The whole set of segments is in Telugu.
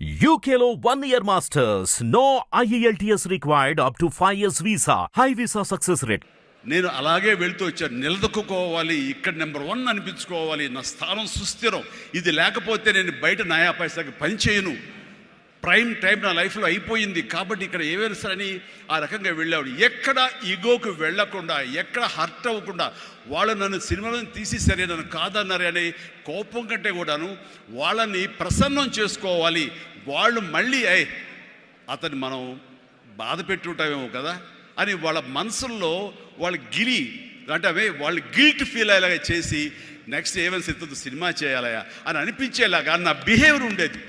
UKLO 1 year masters. No IELTS required up to 5 years visa. High visa success rate. నేను అలాగే వెళ్తూ వచ్చాను. నిలదొక్కుకోవాలి, ఇక్కడ నెంబర్ 1 అనిపించుకోవాలి, నా స్థానం సుస్థిరం. ఇది లేకపోతే నేను బయట నయా పైసాకి పని చేయను. ప్రైమ్ టైం నా లైఫ్లో అయిపోయింది కాబట్టి ఇక్కడ ఏమైనా సరే అని ఆ రకంగా వెళ్ళాడు. ఎక్కడ ఈగోకు వెళ్లకుండా, ఎక్కడ హర్ట్ అవ్వకుండా, వాళ్ళు నన్ను సినిమాలను తీసేసరే, నన్ను కాదన్నారే అనే కోపం కంటే కూడాను వాళ్ళని ప్రసన్నం చేసుకోవాలి. వాళ్ళు మళ్ళీ అతన్ని మనం బాధ పెట్టుంటామేమో కదా అని వాళ్ళ మనసుల్లో వాళ్ళు అంటే వాళ్ళు గిల్ట్ ఫీల్ అయ్యేలాగా చేసి నెక్స్ట్ ఏమైనా సినిమా చేయాలయా అని అనిపించేలాగా నా బిహేవియర్ ఉండేది.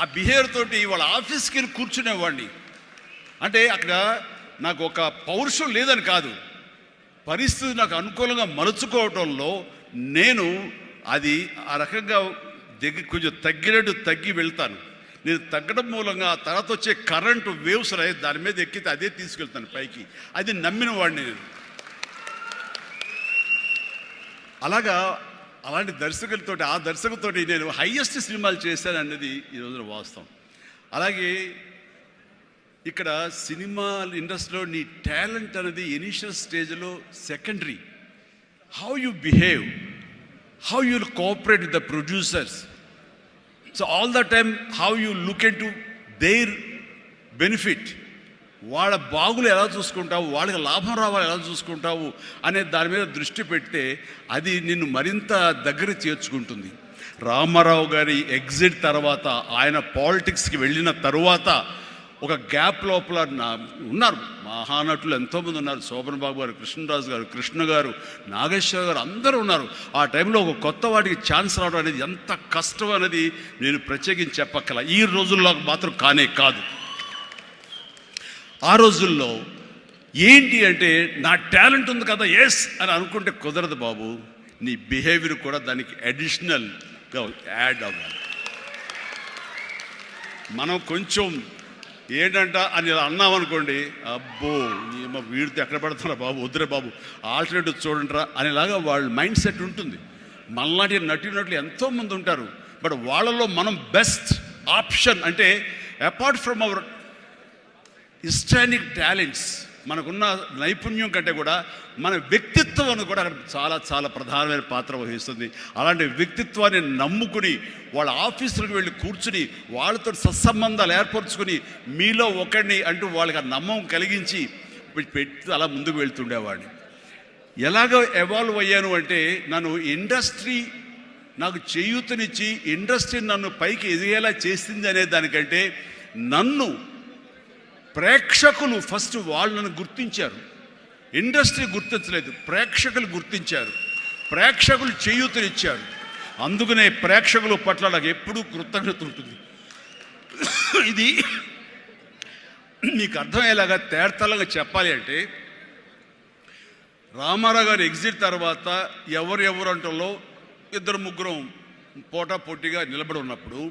ఆ బిహేవియర్ తోటి వాళ్ళ ఆఫీస్కి వెళ్ళి కూర్చునేవాడిని. అంటే అక్కడ నాకు ఒక పౌరుషం లేదని కాదు, పరిస్థితి నాకు అనుకూలంగా మలుచుకోవటంలో నేను అది ఆ రకంగా కొంచెం తగ్గి వెళ్తాను. నేను తగ్గడం మూలంగా ఆ తర్వాత వచ్చే కరెంటు వేవ్స్ దాని మీద ఎక్కితే అదే తీసుకెళ్తాను పైకి. అది నమ్మిన వాడిని నేను. అలాంటి దర్శకులతోటి, ఆ దర్శకులతోటి నేను హైయెస్ట్ సినిమాలు చేశాను అన్నది ఈ రోజున వాస్తవం. అలాగే ఇక్కడ సినిమా ఇండస్ట్రీలో నీ టాలెంట్ అనేది ఇనిషియల్ స్టేజ్లో secondary. How you behave, how you cooperate with the producers. So all the time how you look in to their benefit. వాళ్ళ బాగులు ఎలా చూసుకుంటావు, వాళ్ళకి లాభం రావాలి ఎలా చూసుకుంటావు అనే దాని మీద దృష్టి పెడితే అది నిన్ను మరింత దగ్గర చేర్చుకుంటుంది. రామారావు గారి ఎగ్జిట్ తర్వాత, ఆయన పాలిటిక్స్కి వెళ్ళిన తరువాత ఒక గ్యాప్ లోపల ఉన్నారు మహానటులు ఎంతోమంది ఉన్నారు. శోభన్ బాబు గారు, కృష్ణరాజు గారు, కృష్ణ గారు, నాగేశ్వర గారు, అందరూ ఉన్నారు. ఆ టైంలో ఒక కొత్త వాటికి ఛాన్స్ రావడం అనేది ఎంత కష్టం అనేది నేను ప్రత్యేకించి చెప్పక్కల. ఈ రోజుల్లో మాత్రం కానే కాదు. ఆ రోజుల్లో ఏంటి అంటే నా టాలెంట్ ఉంది కదా ఎస్ అని అనుకుంటే కుదరదు బాబు. నీ బిహేవియర్ కూడా దానికి అడిషనల్గా యాడ్ అవ్వాలి. మనం కొంచెం ఏంటంట అని అన్నామనుకోండి, అబ్బో వీడితో ఎక్కడ పడుతున్నా బాబు, వద్దురే బాబు, ఆల్టర్నేటివ్ చూడండిరా అనేలాగా వాళ్ళ మైండ్ సెట్ ఉంటుంది. మనలాంటి నటులు ఎంతోమంది ఉంటారు. బట్ వాళ్ళలో మనం బెస్ట్ ఆప్షన్ అంటే అపార్ట్ ఫ్రమ్ అవర్ హిస్టానిక్ టాలెంట్స్, మనకున్న నైపుణ్యం కంటే కూడా మన వ్యక్తిత్వం అని కూడా చాలా చాలా ప్రధానమైన పాత్ర వహిస్తుంది. అలాంటి వ్యక్తిత్వాన్ని నమ్ముకుని వాళ్ళ ఆఫీసులకు వెళ్ళి కూర్చుని వాళ్ళతో సత్సంబంధాలు ఏర్పరచుకుని మీలో ఒకడిని అంటూ వాళ్ళకి ఆ నమ్మకం కలిగించి పెట్టి అలా ముందుకు వెళ్తుండేవాడిని. ఎలాగ ఎవాల్వ్ అయ్యాను అంటే, నన్ను ఇండస్ట్రీ నాకు చేయూతనిచ్చి ఇండస్ట్రీ నన్ను పైకి ఎదిగేలా చేసింది అనే దానికంటే నన్ను ప్రేక్షకులు ఫస్ట్ వాళ్ళను గుర్తించారు. ఇండస్ట్రీ గుర్తించలేదు, ప్రేక్షకులు గుర్తించారు. ప్రేక్షకులు చేయూతనిచ్చారు. అందుకనే ప్రేక్షకుల పట్ల నాకు ఎప్పుడూ కృతజ్ఞత ఉంటుంది. ఇది మీకు అర్థమయ్యేలాగా తేటతెల్లంగా చెప్పాలి అంటే, రామారావు గారు ఎగ్జిట్ తర్వాత ఎవరు అంటలో 2-3 పోటాపోటీగా నిలబడి ఉన్నప్పుడు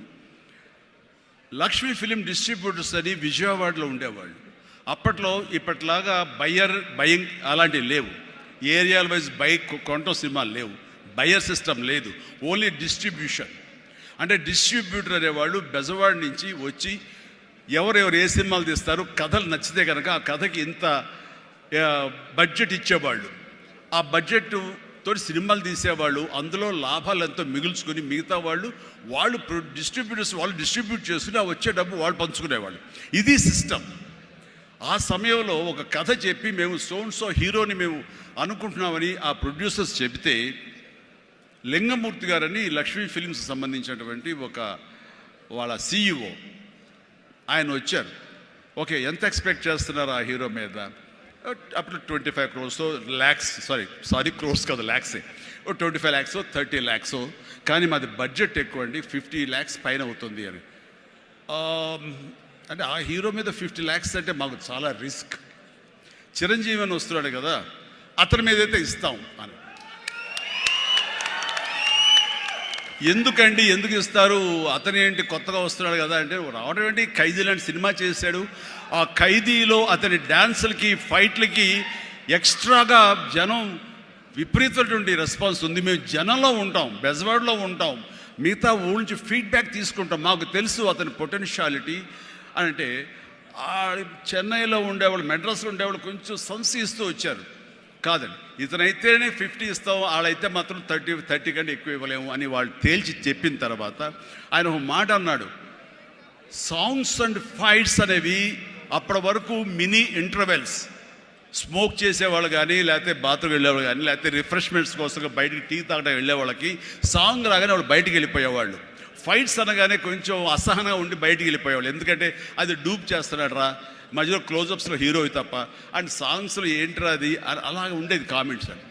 లక్ష్మీ ఫిలిం డిస్ట్రిబ్యూటర్స్ అని విజయవాడలో ఉండేవాళ్ళు. అప్పట్లో ఇప్పట్లాగా బయింగ్ అలాంటివి లేవు. ఏరియాల వైజ్ కొనటం సినిమాలు లేవు, బయర్ సిస్టమ్ లేదు, ఓన్లీ డిస్ట్రిబ్యూషన్. అంటే డిస్ట్రిబ్యూటర్ అనేవాళ్ళు బెజవాడ నుంచి వచ్చి ఎవరెవరు ఏ సినిమాలు తీస్తారు, కథలు నచ్చితే కనుక ఆ కథకి ఇంత బడ్జెట్ ఇచ్చేవాళ్ళు. ఆ బడ్జెట్ తోటి సినిమాలు తీసేవాళ్ళు. అందులో లాభాలు ఎంతో మిగుల్చుకొని మిగతా వాళ్ళు డిస్ట్రిబ్యూటర్స్ వాళ్ళు డిస్ట్రిబ్యూట్ చేసుకుని ఆ వచ్చే డబ్బు వాళ్ళు పంచుకునేవాళ్ళు. ఇది సిస్టమ్. ఆ సమయంలో ఒక కథ చెప్పి మేము సో హీరోని మేము అనుకుంటున్నామని ఆ ప్రొడ్యూసర్స్ చెబితే, లింగమూర్తి గారని లక్ష్మీ ఫిలిమ్స్ సంబంధించినటువంటి వాళ్ళ CEO ఆయన వచ్చారు. ఓకే, ఎంత ఎక్స్పెక్ట్ చేస్తున్నారు ఆ హీరో మీద? Up to 25 crores lakhs, sorry crores కాదు, ల్యాక్సే. 25 lakhs 30 lakhs, కానీ మాది బడ్జెట్ ఎక్కువ అండి, 50 lakhs పైన అవుతుంది అని. అంటే ఆ హీరో మీద 50 lakhs అంటే మాకు చాలా రిస్క్. చిరంజీవి అని వస్తున్నాడు కదా, అతని మీద అయితే ఇస్తాం అని. ఎందుకు ఇస్తారు, అతను ఏంటి కొత్తగా వస్తున్నాడు కదా అంటే, రావడం ఏంటి, ఖైదీ లాంటి సినిమా చేశాడు. ఆ ఖైదీలో అతని డ్యాన్సులకి ఫైట్లకి ఎక్స్ట్రాగా జనం విపరీతమైనటువంటి రెస్పాన్స్ ఉంది. మేము జనంలో ఉంటాం, బెజవాడలో ఉంటాం, మిగతా ఊళ్ళ నుంచి ఫీడ్బ్యాక్ తీసుకుంటాం, మాకు తెలుసు అతని పొటెన్షియాలిటీ అని. అంటే చెన్నైలో ఉండేవాళ్ళు, మెడ్రాస్లో ఉండేవాళ్ళు కొంచెం సంశయిస్తూ వచ్చారు. కాదండి, ఇతనైతేనే 50 ఇస్తాం, వాళ్ళైతే మాత్రం 30 కంటే ఎక్కువ ఇవ్వలేము అని వాళ్ళు తేల్చి చెప్పిన తర్వాత ఆయన ఒక మాట అన్నాడు, సాంగ్స్ అండ్ ఫైట్స్ అనేవి అప్పటి వరకు మినీ ఇంటర్వెల్స్, స్మోక్ చేసేవాళ్ళు కానీ, లేకపోతే బాత్రూమ్ వెళ్ళేవాళ్ళు కానీ, లేకపోతే రిఫ్రెష్మెంట్స్ కోసం బయటికి టీ తాగడం వెళ్ళే వాళ్ళకి సాంగ్ రాగానే వాళ్ళు బయటికి వెళ్ళిపోయేవాళ్ళు. ఫైట్స్ అనగానే కొంచెం అసహనంగా ఉండి బయటికి వెళ్ళిపోయేవాళ్ళు, ఎందుకంటే అది డూప్ చేస్తున్నాడు రా, మధ్యలో క్లోజప్స్లో హీరో తప్ప, అండ్ సాంగ్స్లో ఏంట్రా అది, అలాగ ఉండేది కామెంట్స్. అండి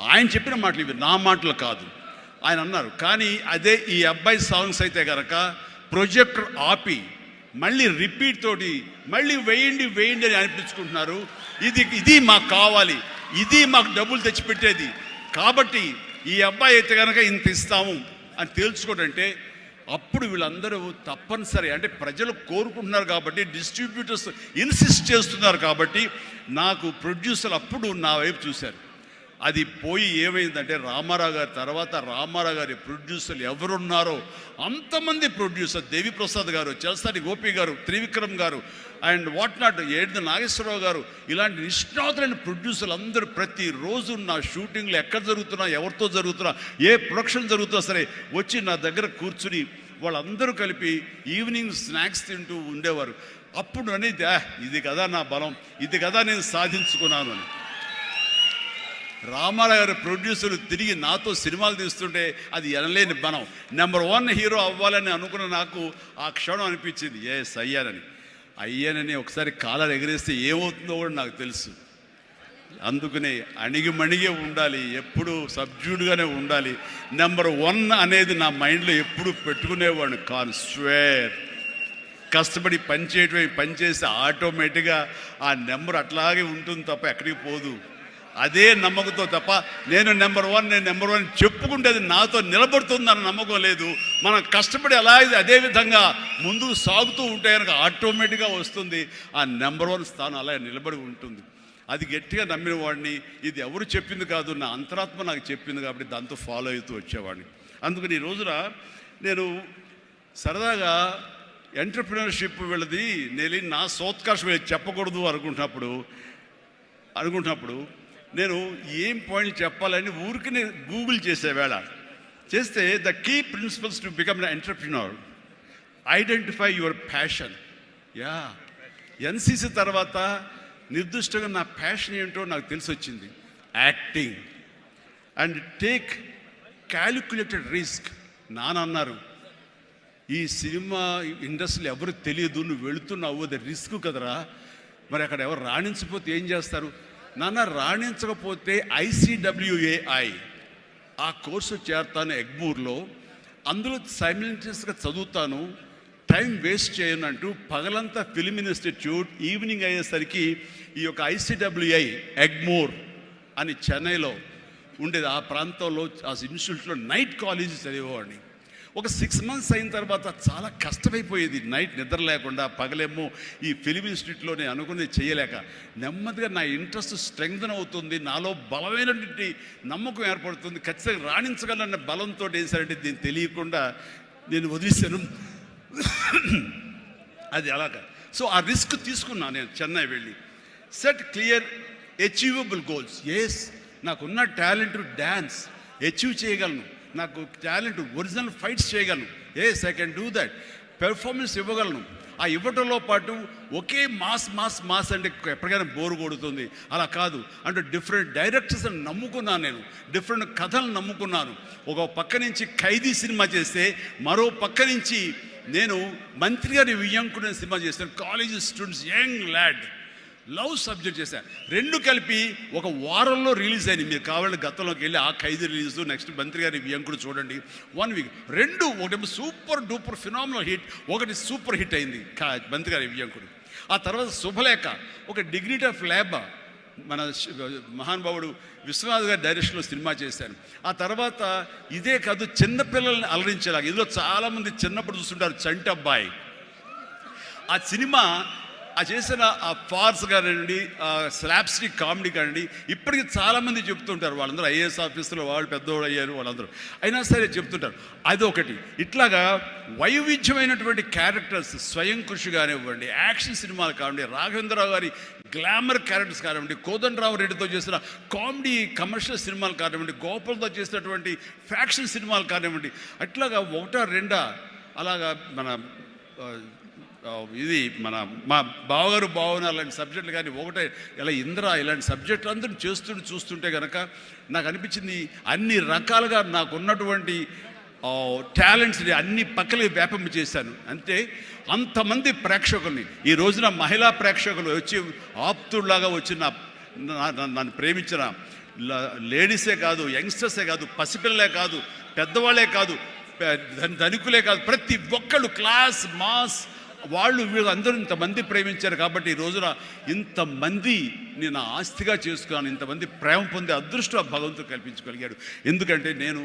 ఆయన చెప్పిన మాటలు ఇవి, నా మాటలు కాదు. ఆయన అన్నారు, కానీ అదే ఈ అబ్బాయి సాంగ్స్ అయితే కనుక ప్రొజెక్టర్ ఆపి మళ్ళీ రిపీట్ తోటి మళ్ళీ వేయండి వేయండి అని అనిపించుకుంటున్నారు. ఇది మాకు కావాలి, ఇది మాకు డబ్బులు తెచ్చిపెట్టేది, కాబట్టి ఈ అబ్బాయి అయితే కనుక ఇంత ఇస్తాము అని తేల్చుకోడంటే అప్పుడు వీళ్ళందరూ తప్పనిసరి, అంటే ప్రజలు కోరుకుంటున్నారు కాబట్టి, డిస్ట్రిబ్యూటర్స్ ఇన్సిస్ట్ చేస్తున్నారు కాబట్టి నాకు ప్రొడ్యూసర్ అప్పుడు నా వైపు చూశారు. అది పోయి ఏమైందంటే రామారావు గారి తర్వాత రామారావు గారి ప్రొడ్యూసర్లు ఎవరున్నారో అంతమంది ప్రొడ్యూసర్, దేవిప్రసాద్ గారు, చలసాని గోపి గారు, త్రివిక్రమ్ గారు అండ్ వాట్ నాట్, ఏడు నాగేశ్వరరావు గారు, ఇలాంటి నిష్ణాతులైన ప్రొడ్యూసర్లు అందరూ ప్రతిరోజు నా షూటింగ్లు ఎక్కడ జరుగుతున్నా, ఎవరితో జరుగుతున్నా, ఏ ప్రొడక్షన్ జరుగుతున్నా సరే వచ్చి నా దగ్గర కూర్చుని వాళ్ళందరూ కలిపి ఈవినింగ్ స్నాక్స్ తింటూ ఉండేవారు. అప్పుడు అనేది ఇది కదా నా బలం, ఇది కదా నేను సాధించుకున్నాను అని. రామారావు గారి ప్రొడ్యూసర్లు తిరిగి నాతో సినిమాలు తీస్తుంటే అది ఎనలేని బలం. నెంబర్ 1 హీరో అవ్వాలని అనుకున్న నాకు ఆ క్షణం అనిపించింది, అయ్యానని ఒకసారి కాలర్ ఎగరేస్తే ఏమవుతుందో కూడా నాకు తెలుసు. అందుకనే అణిగిమణిగే ఉండాలి, ఎప్పుడు సబ్జ్యూడ్గానే ఉండాలి. నెంబర్ 1 అనేది నా మైండ్లో ఎప్పుడు పెట్టుకునేవాడిని కాను. స్వేర్ కష్టపడి పనిచేస్తే ఆటోమేటిక్గా ఆ నెంబర్ అట్లాగే ఉంటుంది తప్ప ఎక్కడికి పోదు. అదే నమ్మకంతో తప్ప నేను నెంబర్ 1 చెప్పుకుంటే అది నాతో నిలబడుతుందన్న నమ్మకం లేదు. మనం కష్టపడి అలా అదే విధంగా ముందుకు సాగుతూ ఉంటే కనుక ఆటోమేటిక్గా వస్తుంది. ఆ నెంబర్ 1 స్థానం అలా నిలబడి ఉంటుంది. అది గట్టిగా నమ్మిన వాడిని. ఇది ఎవరు చెప్పింది కాదు, నా అంతరాత్మ నాకు చెప్పింది కాబట్టి దాంతో ఫాలో అవుతూ వచ్చేవాడిని. అందుకని ఈ రోజున నేను సరదాగా ఎంటర్ప్రినర్షిప్ వెళ్ళది నేను నా సోత్కర్షం చెప్పకూడదు అనుకుంటున్నప్పుడు నేను ఏం పాయింట్ చెప్పాలని ఊరికి గూగుల్ చేస్తే the key principles to become an entrepreneur, identify your passion. NCC తర్వాత నిర్దిష్టంగా నా ప్యాషన్ ఏంటో నాకు తెలిసి వచ్చింది, acting. And take calculated risk. నాన్నన్నారు, ఈ సినిమా ఇండస్ట్రీలో ఎవరు తెలియదు, నువ్వు వెళుతున్నావు, అది రిస్క్ కదరా, మరి అక్కడ ఎవరు రాణించకపోతే ఏం చేస్తారు? నాన్న రాణించకపోతే ICWAI ఆ కోర్సు చేరతాను ఎగ్మూర్లో, అందులో సైమిల్టేనియస్గా చదువుతాను, టైం వేస్ట్ చేయను అంటూ పగలంతా ఫిల్మ్ ఇన్స్టిట్యూట్, ఈవినింగ్ అయ్యేసరికి ఈ యొక్క ICWI ఎగ్మూర్ అని చెన్నైలో ఉండేది. ఆ ప్రాంతంలో ఆ ఇన్స్టిట్యూట్లో నైట్ కాలేజీ చదివేవాడిని. ఒక 6 months అయిన తర్వాత చాలా కష్టమైపోయేది, నైట్ నిద్ర లేకుండా, పగలేమో ఈ ఫిలిం ఇన్స్టిట్యూట్లో నేను అనుకునేది చేయలేక నెమ్మదిగా నా ఇంట్రెస్ట్ స్ట్రెంగ్తన్ అవుతుంది, నాలో బలమైనటువంటి నమ్మకం ఏర్పడుతుంది, ఖచ్చితంగా రాణించగలన్న బలంతో వేసారంటే దీన్ని తెలియకుండా నేను వదిలేశాను. అది అలాగా. సో ఆ రిస్క్ తీసుకున్నాను నేను చెన్నై వెళ్ళి. Set clear achievable goals. నాకున్న టాలెంట్ డ్యాన్స్ అచీవ్ చేయగలను, నాకు టాలెంట్ ఒరిజినల్ ఫైట్స్ చేయగలను. I can do that. Performance ఇవ్వగలను. ఆ ఇవ్వటంలో పాటు ఒకే మాస్ అంటే ఎప్పటికైనా బోరు కొడుతుంది. అలా కాదు, అంటే డిఫరెంట్ డైరెక్టర్స్ని నమ్ముకున్నాను నేను, డిఫరెంట్ కథలు నమ్ముకున్నాను. ఒక పక్క నుంచి ఖైదీ సినిమా చేస్తే, మరో పక్క నుంచి నేను మంత్రి గారి వియ్యంకుడు సినిమా చేశాను. College students, young lad, love subject చేశాను. 2 కలిపి ఒక వారంలో రిలీజ్ అయింది. మీరు కావాలంటే గతంలోకి వెళ్ళి ఆ ఖైదీ రిలీజ్, నెక్స్ట్ మంత్రి గారి వియ్యంకుడు చూడండి, 1 week. 2 ఒకటి సూపర్ డూపర్ ఫినామినల్ హిట్, ఒకటి సూపర్ హిట్ అయింది మంత్రి గారి వియ్యంకుడు. ఆ తర్వాత శుభలేఖ, ఒక డిగ్నిటీ ఆఫ్ లేబర్, మన మహానుభావుడు విశ్వనాథ్ గారి డైరెక్షన్లో సినిమా చేశాను. ఆ తర్వాత ఇదే కాదు, చిన్నపిల్లల్ని అలరించేలాగా, ఇందులో చాలామంది చిన్నప్పుడు చూస్తుంటారు, చంటి అబ్బాయి. ఆ సినిమా ఆ చేసిన ఆ ఫార్స్ కానివ్వండి, ఆ స్లాప్స్టిక్ కామెడీ కానివ్వండి, ఇప్పటికీ చాలామంది చెప్తుంటారు. వాళ్ళందరూ ఐఏఎస్ ఆఫీసులో వాళ్ళు పెద్దవాళ్ళు అయ్యారు, వాళ్ళందరూ అయినా సరే చెప్తుంటారు. అదొకటి. ఇట్లాగా వైవిధ్యమైనటువంటి క్యారెక్టర్స్, స్వయం కృషి కానివ్వండి, యాక్షన్ సినిమాలు కానివ్వండి, రాఘవేంద్రరావు గారి గ్లామర్ క్యారెక్టర్స్ కానివ్వండి, కోదండరావు రెడ్డితో చేసిన కామెడీ కమర్షియల్ సినిమాలు కానివ్వండి, గోపాల్తో చేసినటువంటి ఫ్యాక్షన్ సినిమాలు కానివ్వండి, అట్లాగా ఒకటా రెండా అలాగా మన ఇది మా బావగారు బావన అలాంటి సబ్జెక్టులు కానీ ఒకటే ఇలా ఇంద్ర ఇలాంటి సబ్జెక్టులు అందరూ చూస్తుంటే కనుక నాకు అనిపించింది అన్ని రకాలుగా నాకు ఉన్నటువంటి టాలెంట్స్ని అన్ని పక్కలకి వ్యాపింప చేశాను. అంటే అంతమంది ప్రేక్షకుల్ని ఈ రోజున మహిళా ప్రేక్షకులు వచ్చి ఆప్తుల్లాగా వచ్చిన నన్ను ప్రేమించిన లేడీసే కాదు, యంగ్స్టర్సే కాదు, పసిపిల్లలే కాదు, పెద్దవాళ్ళే కాదు, ధనికులే కాదు, ప్రతి ఒక్కళ్ళు క్లాస్ మాస్ వాళ్ళు వీళ్ళు అందరూ ఇంతమంది ప్రేమించారు. కాబట్టి ఈ రోజున ఇంతమంది నేను ఆస్తిగా చేసుకున్నాను, ఇంతమంది ప్రేమ పొందే అదృష్టం భగవంతుడు కల్పించగలిగాడు. ఎందుకంటే నేను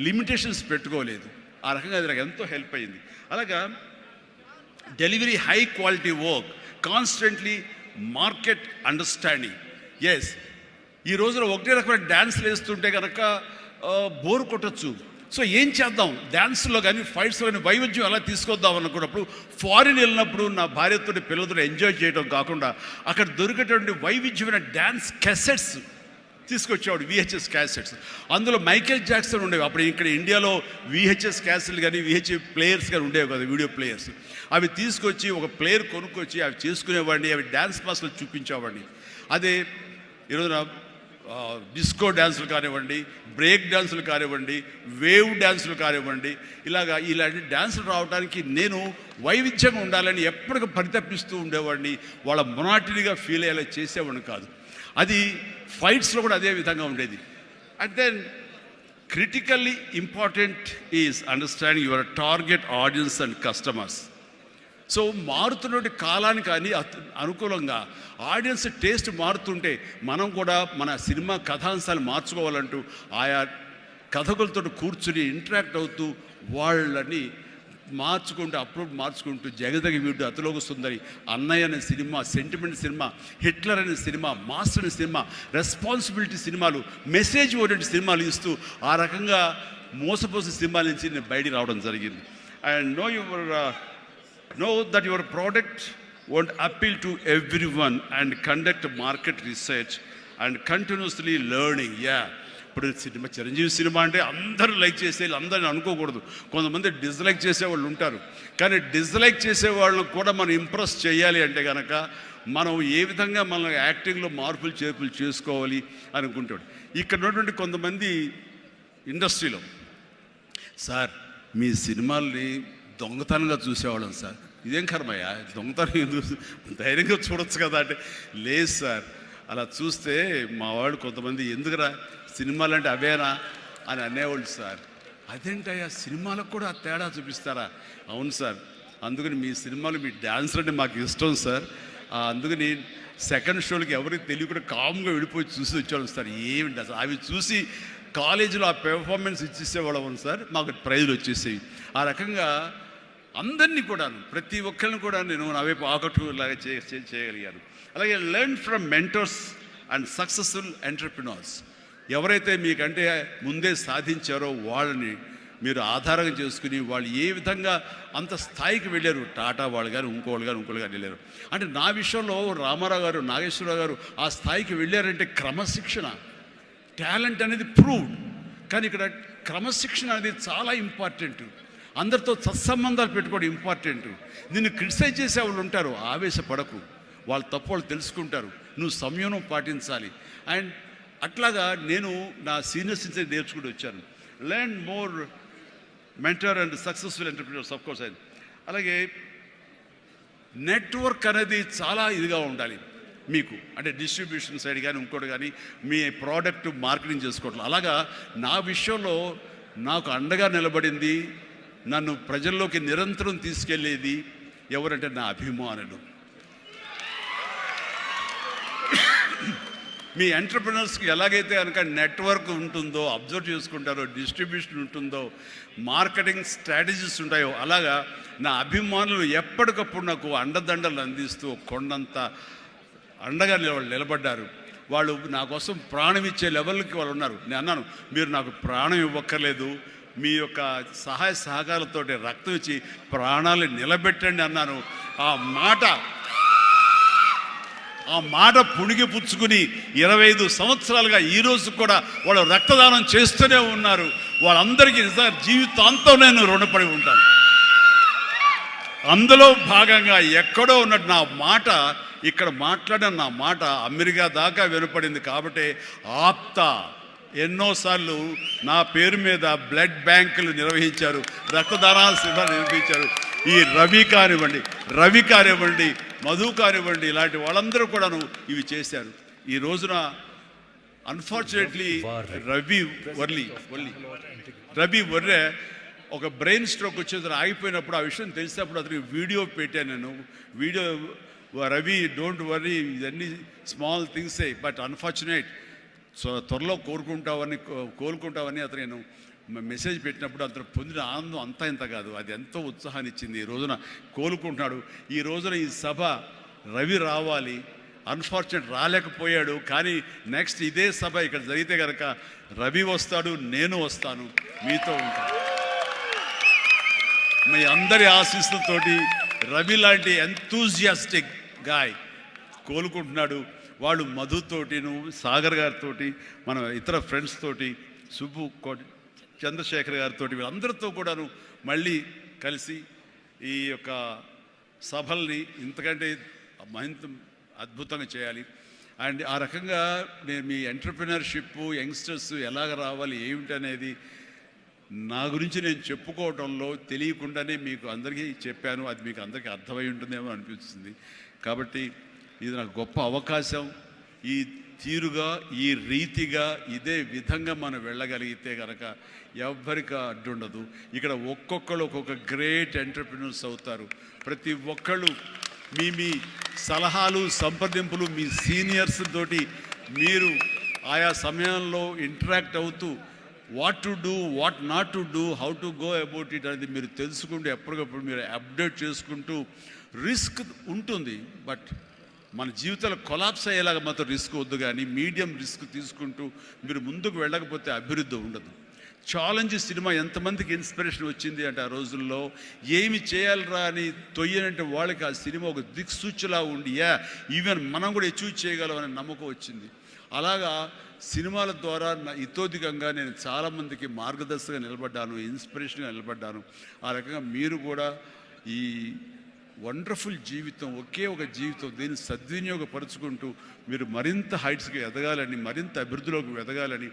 లిమిటేషన్స్ పెట్టుకోలేదు. ఆ రకంగా అది నాకు ఎంతో హెల్ప్ అయింది. అలాగా delivery high quality work, constantly market understanding. Yes, ఈ రోజున ఒకటే రకమైన డ్యాన్స్లు వేస్తుంటే కనుక బోర్ కొట్టచ్చు. సో ఏం చేద్దాం, డ్యాన్స్లో కానీ ఫైట్స్లో కానీ వైవిధ్యం ఎలా తీసుకొద్దాం అనుకున్నప్పుడు ఫారిన్ వెళ్ళినప్పుడు నా భార్యతో పిల్లలతో ఎంజాయ్ చేయడం కాకుండా అక్కడ దొరికేటువంటి వైవిధ్యమైన డ్యాన్స్ క్యాసెట్స్ తీసుకొచ్చేవాడు, VHS క్యాసెట్స్. అందులో మైకేల్ జాక్సన్ ఉండేవి. అప్పుడు ఇక్కడ ఇండియాలో VHS క్యాసెట్లు కానీ VHS ప్లేయర్స్ కానీ ఉండేవి కదా, వీడియో ప్లేయర్స్. అవి తీసుకొచ్చి ఒక ప్లేయర్ కొనుక్కొచ్చి అవి చేసుకునేవాడిని, అవి డ్యాన్స్ మాస్టర్లు చూపించేవాడిని. అదే ఈరోజున డిస్కో డ్యాన్సులు కానివ్వండి, బ్రేక్ డ్యాన్సులు కానివ్వండి, వేవ్ డ్యాన్సులు కానివ్వండి, ఇలాంటి డ్యాన్సులు రావడానికి నేను వైవిధ్యంగా ఉండాలని ఎప్పటికీ పరితపిస్తూ ఉండేవాడిని. వాళ్ళ మొనాటినిగా ఫీల్ అయ్యేలా చేసేవాడిని కాదు. అది ఫైట్స్లో కూడా అదే విధంగా ఉండేది. And then critically important is understanding your target audience and customers. So మారుతున్నటువంటి కాలానికి కానీ అనుకూలంగా ఆడియన్స్ టేస్ట్ మారుతుంటే మనం కూడా మన సినిమా కథాంశాలు మార్చుకోవాలంటూ ఆయా కథకులతో కూర్చుని ఇంటరాక్ట్ అవుతూ వాళ్ళని మార్చుకుంటూ అప్లోడ్ మార్చుకుంటూ జగదగ వీడు అతిలోక సుందరి, అన్నయ్య అనే సినిమా, సెంటిమెంట్ సినిమా, హిట్లర్ అనే సినిమా, మాస్టర్ అనే సినిమా, రెస్పాన్సిబిలిటీ సినిమాలు, మెసేజ్ ఓరియంటెడ్ సినిమాలు ఇస్తూ ఆ రకంగా మోసపోసే సినిమాల నుంచి నేను బయటికి రావడం జరిగింది. And know that your product won't appeal to everyone and conduct market research and continuously learning. ఇప్పుడు సినిమా చిరంజీవి సినిమా అంటే అందరూ లైక్ చేసేది అందరిని అనుకోకూడదు. కొంతమంది డిస్లైక్ చేసేవాళ్ళు ఉంటారు. కానీ డిస్లైక్ చేసేవాళ్ళని కూడా మనం ఇంప్రెస్ చేయాలి అంటే కనుక మనం ఏ విధంగా మన యాక్టింగ్లో మార్పులు చేర్పులు చేసుకోవాలి అనుకుంటాడు. ఇక్కడ ఉన్నటువంటి కొంతమంది ఇండస్ట్రీలో, సార్ మీ సినిమాల్ని దొంగతనంగా చూసేవాళ్ళం సార్. ఇదేం కర్మయ్యా, దొంగతనం ఎందుకు, ధైర్యంగా చూడొచ్చు కదా అంటే, లేదు సార్ అలా చూస్తే మా వాళ్ళు కొంతమంది ఎందుకురా సినిమాలు అంటే అవేనా అని అనేవాళ్ళు సార్. అదేంటయ్యా సినిమాలకు కూడా తేడా చూపిస్తారా? అవును సార్, అందుకని మీ సినిమాలు మీ డ్యాన్స్ అంటే మాకు ఇష్టం సార్. అందుకని సెకండ్ షోలకి ఎవరికి తెలియకుండా కామ్గా వెళ్ళిపోయి చూసి వచ్చేవాళ్ళం సార్. ఏమిటి అసలు అవి చూసి కాలేజీలో ఆ పెర్ఫార్మెన్స్ ఇచ్చేసేవాళ్ళం సార్, మాకు ప్రైజులు వచ్చేసేవి. ఆ రకంగా అందరినీ కూడా ప్రతి ఒక్కరిని కూడా నేను నా వైపు ఆకట్టులాగా చేయగలిగాను. అలాగే learn from mentors and successful entrepreneurs. ఎవరైతే మీకంటే ముందే సాధించారో వాళ్ళని మీరు ఆధారంగా చేసుకుని వాళ్ళు ఏ విధంగా అంత స్థాయికి వెళ్ళారు, టాటా వాళ్ళు కానీ ఇంకోళ్ళు కానీ వెళ్ళారు. అంటే నా విషయంలో రామారావు గారు, నాగేశ్వరరావు గారు ఆ స్థాయికి వెళ్ళారంటే క్రమశిక్షణ, టాలెంట్ అనేది ప్రూవ్డ్. కానీ ఇక్కడ క్రమశిక్షణ అనేది చాలా ఇంపార్టెంట్. అందరితో సత్సంబంధాలు పెట్టుకోవడం ఇంపార్టెంట్. నిన్ను క్రిటిసైజ్ చేసే వాళ్ళు ఉంటారు, ఆవేశపడకు, వాళ్ళ తప్పు వాళ్ళు తెలుసుకుంటారు, నువ్వు సంయమనం పాటించాలి. అండ్ అట్లాగా నేను నా సీనియర్స్ నుంచి నేర్చుకుంటూ వచ్చాను. Learn more mentor and successful entrepreneurs of course. అలాగే నెట్వర్క్ అనేది చాలా ఇదిగా ఉండాలి మీకు, అంటే డిస్ట్రిబ్యూషన్ సైడ్ కానీ ఇంకోటి కానీ మీ ప్రోడక్ట్ మార్కెటింగ్ చేసుకోవట్లేదు. అలాగా నా విషయంలో నాకు అండగా నిలబడింది, నన్ను ప్రజల్లోకి నిరంతరం తీసుకెళ్ళేది ఎవరంటే నా అభిమానులు. మీ ఎంటర్ప్రినర్స్కి ఎలాగైతే కనుక నెట్వర్క్ ఉంటుందో, అబ్జర్వ్ చేసుకుంటారో, డిస్ట్రిబ్యూషన్ ఉంటుందో, మార్కెటింగ్ స్ట్రాటజీస్ ఉంటాయో, అలాగా నా అభిమానులు ఎప్పటికప్పుడు నాకు అండదండలు అందిస్తూ కొండంత అండగా నిలబడ్డారు. వాళ్ళు నా కోసం ప్రాణం ఇచ్చే లెవెల్కి వాళ్ళు ఉన్నారు. నేను అన్నాను, మీరు నాకు ప్రాణం ఇవ్వక్కర్లేదు, మీ యొక్క సహాయ సహకారాలతో రక్తం ఇచ్చి ప్రాణాలు నిలబెట్టండి అన్నాను. ఆ మాట పుణిగి పుచ్చుకుని 25 సంవత్సరాలుగా ఈరోజు కూడా వాళ్ళు రక్తదానం చేస్తూనే ఉన్నారు. వాళ్ళందరికీ నిజంగా జీవితాంతం నేను రుణపడి ఉంటాను. అందులో భాగంగా ఎక్కడో ఉన్నట్టు నా మాట, ఇక్కడ మాట్లాడిన నా మాట అమెరికా దాకా వినపడింది. కాబట్టి ఎన్నోసార్లు నా పేరు మీద బ్లడ్ బ్యాంకులు నిర్వహించారు, రక్తదానాల శిబిరాలు నిర్వహించారు. ఈ రవి కానివ్వండి, మధు కానివ్వండి, ఇలాంటి వాళ్ళందరూ కూడాను ఇవి చేశారు. ఈ రోజున అన్ఫార్చునేట్లీ రవి వర్రే ఒక బ్రెయిన్ స్ట్రోక్ వచ్చేది ఆగిపోయినప్పుడు, ఆ విషయం తెలిసినప్పుడు అతనికి వీడియో పెట్టాను నేను. రవి డోంట్ వర్రీ, ఇవన్నీ స్మాల్ థింగ్సే, బట్ అన్ఫార్చునేట్, త్వరలో కోలుకుంటావని అతను నేను మెసేజ్ పెట్టినప్పుడు అతను పొందిన ఆనందం అంతా ఇంత కాదు, అది ఎంతో ఉత్సాహాన్ని ఇచ్చింది. ఈ రోజున కోలుకుంటున్నాడు. ఈ రోజున ఈ సభ రవి రావాలి, అన్ఫార్చునేట్ రాలేకపోయాడు. కానీ నెక్స్ట్ ఇదే సభ ఇక్కడ జరిగితే కనుక రవి వస్తాడు, నేను వస్తాను, మీతో ఉంటాను. మీ అందరి ఆశీస్సులతోటి రవి లాంటి ఎంతూజియాస్టిక్ గాయ్ కోలుకుంటున్నాడు. వాళ్ళు మధుతోటి, సాగర్ గారితో, మన ఇతర ఫ్రెండ్స్ తోటి, సుబ్బు చంద్రశేఖర్ గారితో, వీళ్ళందరితో కూడాను మళ్ళీ కలిసి ఈ యొక్క సభల్ని ఇంతకంటే మరింత అద్భుతంగా చేయాలి. అండ్ ఆ రకంగా నేను మీ ఎంటర్ప్రినర్షిప్, యంగ్స్టర్స్ ఎలాగ రావాలి ఏమిటి అనేది నా గురించి నేను చెప్పుకోవడంలో తెలియకుండానే మీకు అందరికీ చెప్పాను. అది మీకు అందరికీ అర్థమై ఉంటుందేమో అనిపిస్తుంది. కాబట్టి ఇది నాకు గొప్ప అవకాశం. ఈ తీరుగా, ఈ రీతిగా, ఇదే విధంగా మనం వెళ్ళగలిగితే కనుక ఎవ్వరికి అడ్డుండదు. ఇక్కడ ఒక్కొక్కరు ఒక్కొక్క గ్రేట్ ఎంటర్ప్రినర్స్ అవుతారు. ప్రతి ఒక్కళ్ళు మీ సలహాలు, సంప్రదింపులు, మీ సీనియర్స్ తోటి మీరు ఆయా సమయంలో ఇంటరాక్ట్ అవుతూ what to do, what not to do, how to go about it అనేది మీరు తెలుసుకుంటూ ఎప్పటికప్పుడు మీరు అప్డేట్ చేసుకుంటూ, రిస్క్ ఉంటుంది, బట్ మన జీవితాలు కొలాప్స్ అయ్యేలాగా మాత్రం రిస్క్ వద్దు. కానీ మీడియం రిస్క్ తీసుకుంటూ మీరు ముందుకు వెళ్ళకపోతే అభివృద్ధి ఉండదు. ఛాలెంజ్ సినిమా ఎంతమందికి ఇన్స్పిరేషన్ వచ్చింది అంటే, ఆ రోజుల్లో ఏమి చేయాలరా అని తొయ్యనంటే వాళ్ళకి ఆ సినిమా ఒక దిక్సూచిలా ఉండి, ఈవెన్ మనం కూడా అచీవ్ చేయగలం అనే నమ్మకం వచ్చింది. అలాగా సినిమాల ద్వారా ఇతోధికంగా నేను చాలామందికి మార్గదర్శకంగా నిలబడ్డాను, ఇన్స్పిరేషన్గా నిలబడ్డాను. ఆ రకంగా మీరు కూడా ఈ వండర్ఫుల్ జీవితం, ఒకే ఒక జీవితం, దీన్ని సద్వినియోగపరుచుకుంటూ మీరు మరింత హైట్స్కి ఎదగాలని, మరింత అభివృద్ధిలోకి ఎదగాలని,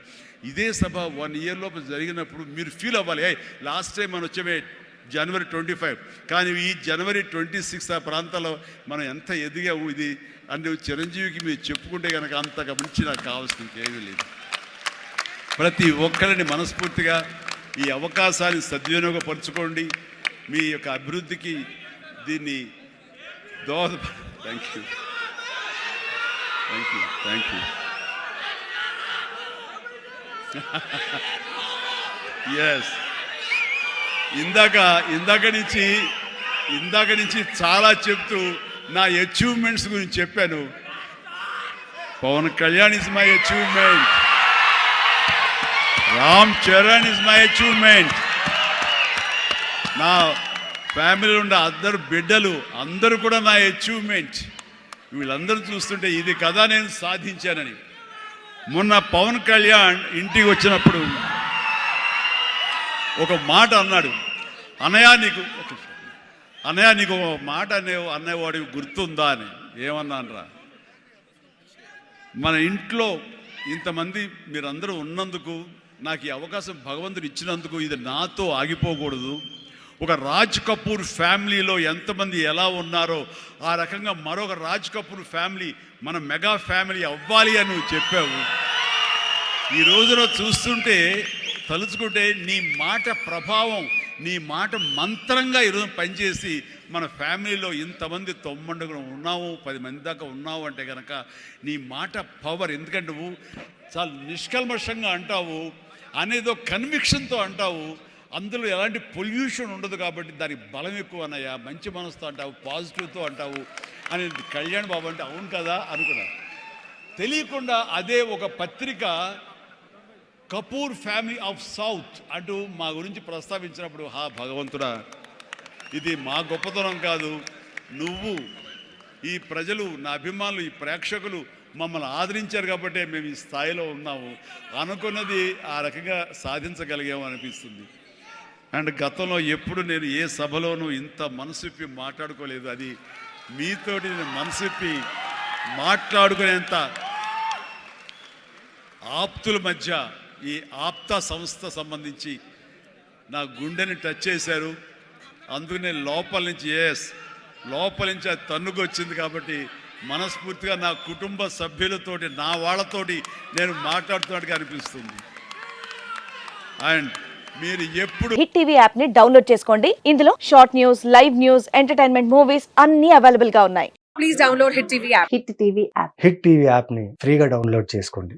ఇదే సభ 1 year లోపు జరిగినప్పుడు మీరు ఫీల్ అవ్వాలి, లాస్ట్ టైం మనం వచ్చే January 25, కానీ ఈ January 26 ఆ ప్రాంతాల్లో మనం ఎంత ఎదిగాము ఇది అంటే చిరంజీవికి మీరు చెప్పుకుంటే కనుక అంతగా మించి నాకు కావాల్సిన ఇంకేమీ లేదు. ప్రతి ఒక్కరిని మనస్ఫూర్తిగా ఈ అవకాశాన్ని సద్వినియోగపరచుకోండి. మీ యొక్క అభివృద్ధికి దీన్ని థ్యాంక్ యూ ఎస్. ఇందాక నుంచి చాలా చెప్తూ నా అచీవ్మెంట్స్ గురించి చెప్పాను. Pawan Kalyan is my achievement, Ram Charan is my achievement, నా ఫ్యామిలీలో ఉండే 2 బిడ్డలు అందరూ కూడా నా అచీవ్మెంట్. వీళ్ళందరూ చూస్తుంటే ఇది కదా నేను సాధించానని. మొన్న పవన్ కళ్యాణ్ ఇంటికి వచ్చినప్పుడు ఒక మాట అన్నాడు, అన్నయ్య నీకు ఒక మాట అన్నయ్యవాడికి గుర్తుందా అని. ఏమన్నానరా, మన ఇంట్లో ఇంతమంది మీరందరూ ఉన్నందుకు, నాకు ఈ అవకాశం భగవంతుడు ఇచ్చినందుకు ఇది నాతో ఆగిపోకూడదు. ఒక రాజ్ కపూర్ ఫ్యామిలీలో ఎంతమంది ఎలా ఉన్నారో ఆ రకంగా మరొక రాజ్ కపూర్ ఫ్యామిలీ మన మెగా ఫ్యామిలీ అవ్వాలి అని నువ్వు చెప్పావు. ఈ రోజున చూస్తుంటే, తలుచుకుంటే నీ మాట ప్రభావం నీ మాట మంత్రంగా ఈరోజు పనిచేసి మన ఫ్యామిలీలో ఇంతమంది 9 ఉన్నావు, 10 మంది దాకా ఉన్నావు అంటే కనుక నీ మాట పవర్. ఎందుకంటే నువ్వు చాలా నిష్కల్మషంగా అంటావు, అనేదో కన్విక్షన్తో అంటావు, అందులో ఎలాంటి పొల్యూషన్ ఉండదు కాబట్టి దానికి బలం ఎక్కువ అన్నయ్య. మంచి మనసుతో అంటావు, పాజిటివ్తో అంటావు అని కళ్యాణ్ బాబు అంటే అవును కదా అనుకున్నా. తెలియకుండా అదే ఒక పత్రిక కపూర్ ఫ్యామిలీ ఆఫ్ సౌత్ అంటూ మా గురించి ప్రస్తావించినప్పుడు భగవంతుడా, ఇది మా గొప్పతనం కాదు, నువ్వు ఈ ప్రజలు, నా అభిమానులు, ఈ ప్రేక్షకులు మమ్మల్ని ఆదరించారు కాబట్టి మేము ఈ స్థాయిలో ఉన్నాము అనుకున్నది ఆ రకంగా సాధించగలిగాము అనిపిస్తుంది. అండ్ గతంలో ఎప్పుడు నేను ఏ సభలోనూ ఇంత మనసిప్పి మాట్లాడుకోలేదు. అది మీతోటి నేను మనసిప్పి మాట్లాడుకునేంత ఆప్తుల మధ్య ఈ ఆప్తా సంస్థ సంబంధించి నా గుండెని టచ్ చేశారు. అందుకనే లోపల నుంచి లోపల నుంచి అది తన్నుకు వచ్చింది కాబట్టి మనస్ఫూర్తిగా నా కుటుంబ సభ్యులతోటి, నా వాళ్ళతోటి నేను మాట్లాడుతున్నట్టుగా అనిపిస్తుంది. అండ్ మీరు ఎప్పుడు హిట్ టీవీ యాప్ ని డౌన్లోడ్ చేసుకోండి. ఇందులో short news, live news, entertainment movies అన్ని అవైలబుల్ గా ఉన్నాయి. Please download Hit TV app. Hit TV app. Hit TV యాప్ని ఫ్రీగా డౌన్లోడ్ చేసుకోండి.